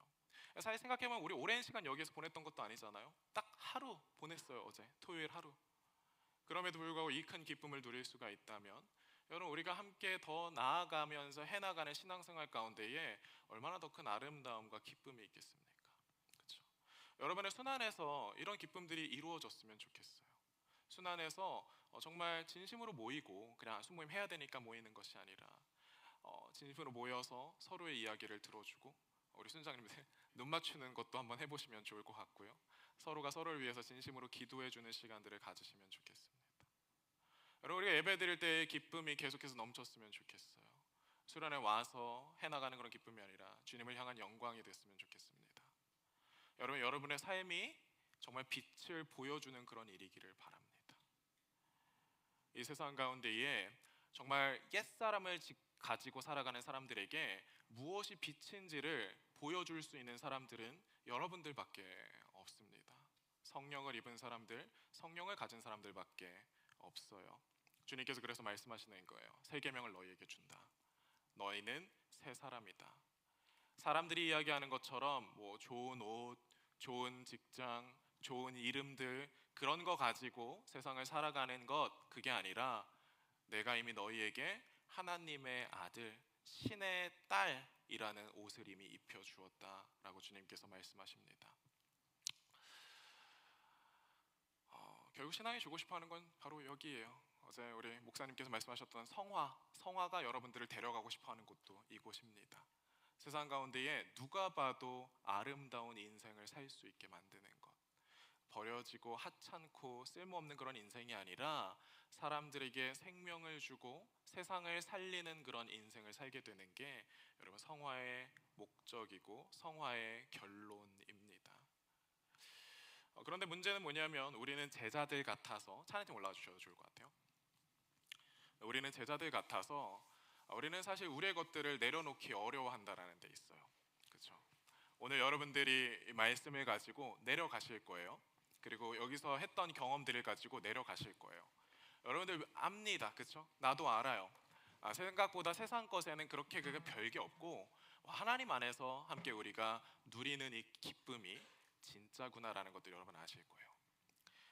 S1: 사실 생각해보면 우리 오랜 시간 여기에서 보냈던 것도 아니잖아요. 딱 하루 보냈어요. 어제 토요일 하루. 그럼에도 불구하고 이 큰 기쁨을 누릴 수가 있다면, 여러분, 우리가 함께 더 나아가면서 해나가는 신앙생활 가운데에 얼마나 더 큰 아름다움과 기쁨이 있겠습니까? 그렇죠? 여러분의 순환에서 이런 기쁨들이 이루어졌으면 좋겠어요. 순환에서 정말 진심으로 모이고 그냥 순모임 해야 되니까 모이는 것이 아니라 진심으로 모여서 서로의 이야기를 들어주고, 우리 순장님들 눈 맞추는 것도 한번 해보시면 좋을 것 같고요. 서로가 서로를 위해서 진심으로 기도해주는 시간들을 가지시면 좋겠습니다. 여러분, 우리가 예배 드릴 때의 기쁨이 계속해서 넘쳤으면 좋겠어요. 수련회 와서 해나가는 그런 기쁨이 아니라 주님을 향한 영광이 됐으면 좋겠습니다. 여러분의 삶이 정말 빛을 보여주는 그런 일이기를 바랍니다. 이 세상 가운데에 정말 옛사람을 가지고 살아가는 사람들에게 무엇이 빛인지를 보여줄 수 있는 사람들은 여러분들밖에 없습니다. 성령을 입은 사람들, 성령을 가진 사람들밖에 없어요. 주님께서 그래서 말씀하시는 거예요. 새 계명을 너희에게 준다. 너희는 새 사람이다. 사람들이 이야기하는 것처럼 뭐 좋은 옷, 좋은 직장, 좋은 이름들 그런 거 가지고 세상을 살아가는 것, 그게 아니라 내가 이미 너희에게 하나님의 아들, 신의 딸이라는 옷을 이미 입혀주었다라고 주님께서 말씀하십니다. 결국 신앙이 주고 싶어하는 건 바로 여기에요. 어제 우리 목사님께서 말씀하셨던 성화가 여러분들을 데려가고 싶어하는 곳도 이곳입니다. 세상 가운데에 누가 봐도 아름다운 인생을 살 수 있게 만드는 것, 버려지고 하찮고 쓸모없는 그런 인생이 아니라 사람들에게 생명을 주고 세상을 살리는 그런 인생을 살게 되는 게 여러분 성화의 목적이고 성화의 결론입니다. 그런데 문제는 뭐냐면 우리는 제자들 같아서, 찬양팀 올라와 주셔도 좋을 것 같아요. 우리는 제자들 같아서 우리는 사실 우리의 것들을 내려놓기 어려워한다라는 데 있어요. 그렇죠? 오늘 여러분들이 이 말씀을 가지고 내려가실 거예요. 그리고 여기서 했던 경험들을 가지고 내려가실 거예요. 여러분들 압니다. 그렇죠? 나도 알아요. 생각보다 세상 것에는 그렇게 별게 없고 하나님 안에서 함께 우리가 누리는 이 기쁨이 진짜구나라는 것도 여러분 아실 거예요.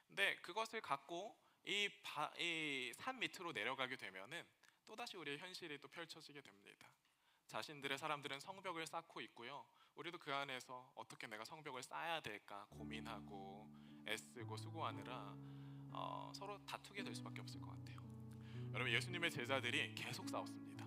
S1: 근데 그것을 갖고 이 산 밑으로 내려가게 되면은 또다시 우리의 현실이 또 펼쳐지게 됩니다. 자신들의 사람들은 성벽을 쌓고 있고요. 우리도 그 안에서 어떻게 내가 성벽을 쌓아야 될까 고민하고 애쓰고 수고하느라 서로 다투게 될 수밖에 없을 것 같아요. 여러분, 예수님의 제자들이 계속 싸웠습니다.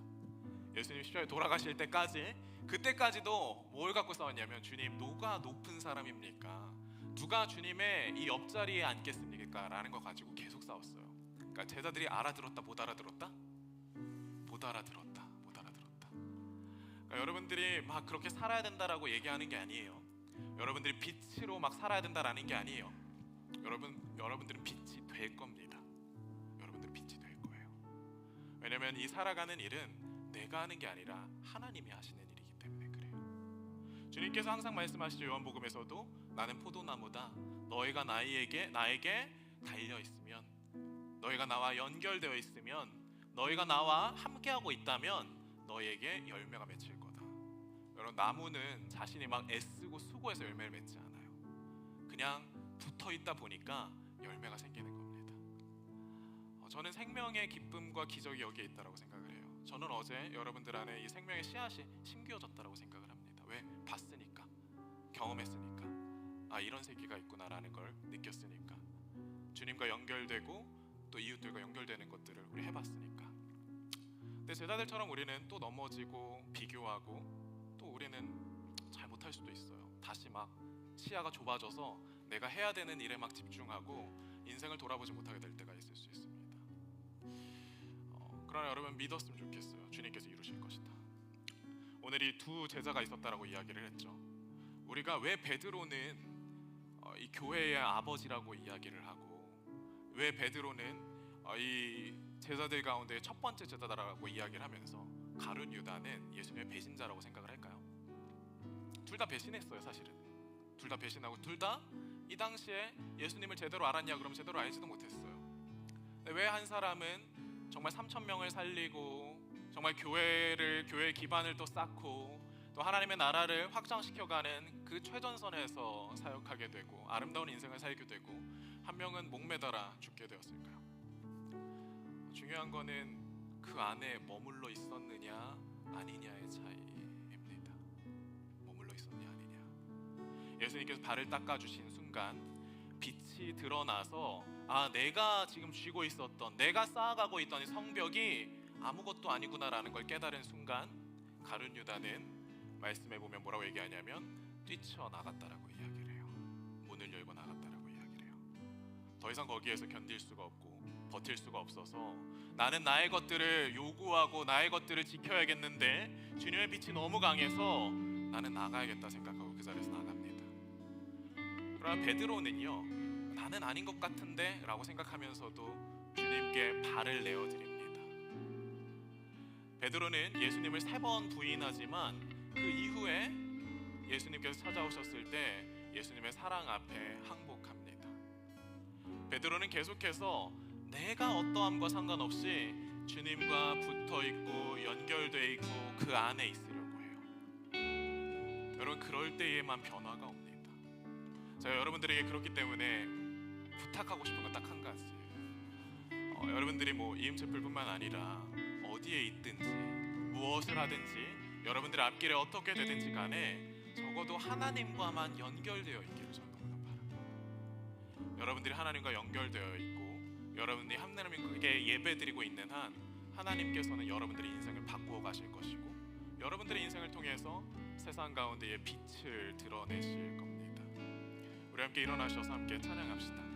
S1: 예수님 십자가에 돌아가실 때까지, 그때까지도 뭘 갖고 싸웠냐면, 주님 누가 높은 사람입니까? 누가 주님의 이 옆자리에 앉겠습니까? 라는 거 가지고 계속 싸웠어요. 그러니까 제자들이 알아들었다 못 알아들었다? 못 알아들었다 못 알아들었다. 그러니까 여러분들이 막 그렇게 살아야 된다라고 얘기하는 게 아니에요. 여러분들이 빛으로 막 살아야 된다라는 게 아니에요. 여러분들은 빛이 될 겁니다. 여러분들은 빛이 될 거예요. 왜냐하면 이 살아가는 일은 내가 하는 게 아니라 하나님이 하시는 일이기 때문에 그래요. 주님께서 항상 말씀하시죠. 요한복음에서도 나는 포도나무다. 너희가 나에게 달려 있으면, 너희가 나와 연결되어 있으면, 너희가 나와 함께하고 있다면 너희에게 열매가 맺힐 거다. 여러분, 나무는 자신이 막 애쓰고 수고해서 열매를 맺지 않아요. 그냥 붙어 있다 보니까 열매가 생기는 겁니다. 저는 생명의 기쁨과 기적이 여기에 있다고 생각을 해요. 저는 어제 여러분들 안에 이 생명의 씨앗이 심겨졌다고 생각을 합니다. 왜? 봤으니까, 경험했으니까, 이런 세계가 있구나라는 걸 느꼈으니까, 주님과 연결되고 또 이웃들과 연결되는 것들을 우리 해봤으니까. 근데 제자들처럼 우리는 또 넘어지고 비교하고 또 우리는 잘 못할 수도 있어요. 다시 막 시야가 좁아져서 내가 해야 되는 일에 막 집중하고 인생을 돌아보지 못하게 될 때가 있을 수 있습니다. 그러나 여러분 믿었으면 좋겠어요. 주님께서 이루실 것이다. 오늘 이 두 제자가 있었다라고 이야기를 했죠. 우리가 왜 베드로는 이 교회의 아버지라고 이야기를 하고, 왜 베드로는 이 제자들 가운데 첫 번째 제자다라고 이야기를 하면서 가룟 유다는 예수님의 배신자라고 생각을 할까요? 둘 다 배신했어요. 사실은 둘 다 배신하고 둘 다 이 당시에 예수님을 제대로 알았냐 그러면 제대로 알지도 못했어요. 왜 한 사람은 정말 3,000명을 살리고 정말 교회의 기반을 또 쌓고 또 하나님의 나라를 확장시켜가는 그 최전선에서 사역하게 되고 아름다운 인생을 살게 되고, 한 명은 목매달아 죽게 되었을까요? 중요한 거는 그 안에 머물러 있었느냐 아니냐의 차이입니다. 머물러 있었느냐 아니냐. 예수님께서 발을 닦아주신 순간 빛이 드러나서 내가 지금 쥐고 있었던, 내가 쌓아가고 있던 이 성벽이 아무것도 아니구나라는 걸 깨달은 순간 가룟 유다는 말씀에 보면 뭐라고 얘기하냐면 뛰쳐나갔다라고 이야기를 해요. 문을 열고 나갔다라고 이야기를 해요. 더 이상 거기에서 견딜 수가 없고 버틸 수가 없어서 나는 나의 것들을 요구하고 나의 것들을 지켜야겠는데 주님의 빛이 너무 강해서 나는 나가야겠다 생각하고 그 자리에서 나갑니다. 그러나 베드로는요, 나는 아닌 것 같은데 라고 생각하면서도 주님께 발을 내어드립니다. 베드로는 예수님을 3번 부인하지만 그 이후에 예수님께서 찾아오셨을 때 예수님의 사랑 앞에 항복합니다. 베드로는 계속해서 내가 어떠함과 상관없이 주님과 붙어있고 연결되어 있고 그 안에 있으려고 해요. 여러분, 그럴 때에만 변화가 옵니다. 제가 여러분들에게 그렇기 때문에 부탁하고 싶은 건 딱 한 가지예요. 여러분들이 뭐 이음체플뿐만 아니라 어디에 있든지 무엇을 하든지 여러분들의 앞길에 어떻게 되든지 간에 적어도 하나님과만 연결되어 있기를 저는 너무나 바랍니다. 여러분들이 하나님과 연결되어 있고 여러분들이 하나님께 예배드리고 있는 한 하나님께서는 여러분들의 인생을 바꾸어 가실 것이고 여러분들의 인생을 통해서 세상 가운데의 빛을 드러내실 겁니다. 우리 함께 일어나셔서 함께 찬양합시다.